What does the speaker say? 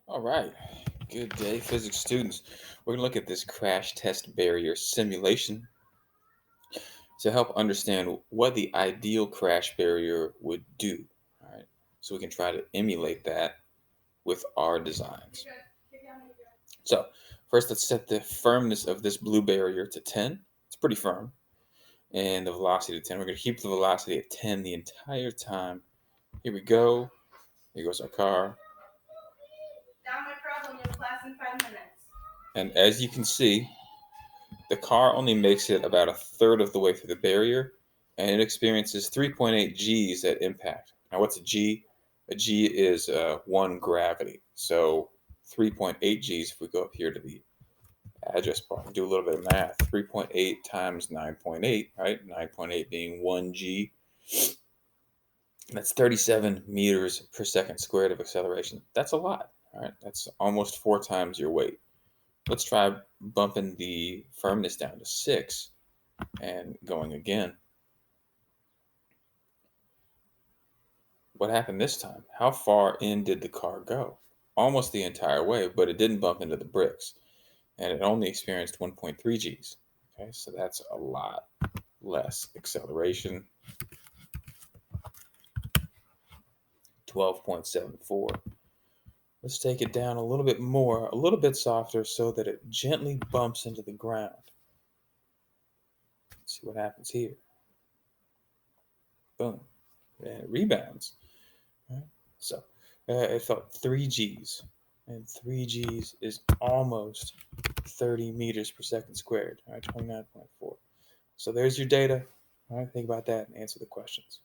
All right. Good day, physics students. We're going to look at this crash test barrier simulation to help understand what the ideal crash barrier would do. All right. So we can try to emulate that with our designs. So, first, let's set the firmness of this blue barrier to 10. It's pretty firm. And the velocity to 10. We're going to keep the velocity at 10 the entire time. Here we go. Here goes our car. Not my problem. You have class in 5 minutes. And as you can see, the car only makes it about a third of the way through the barrier, and it experiences 3.8 Gs at impact. Now, what's a G? A G is one gravity. So 3.8 Gs, if we go up here to the address bar and do a little bit of math, 3.8 times 9.8, right? 9.8 being 1 G. That's 37 meters per second squared of acceleration. That's a lot, all right? That's almost 4 times your weight. Let's try bumping the firmness down to 6 and going again. What happened this time? How far in did the car go? Almost the entire way, but it didn't bump into the bricks, and it only experienced 1.3 Gs. Okay, so that's a lot less acceleration. 12.74. Let's take it down a little bit more, a little bit softer, so that it gently bumps into the ground. Let's see what happens here. Boom. And it rebounds. Right? So it felt 3 Gs, and 3 Gs is almost 30 meters per second squared, all right, 29.4. So there's your data. All right, think about that and answer the questions.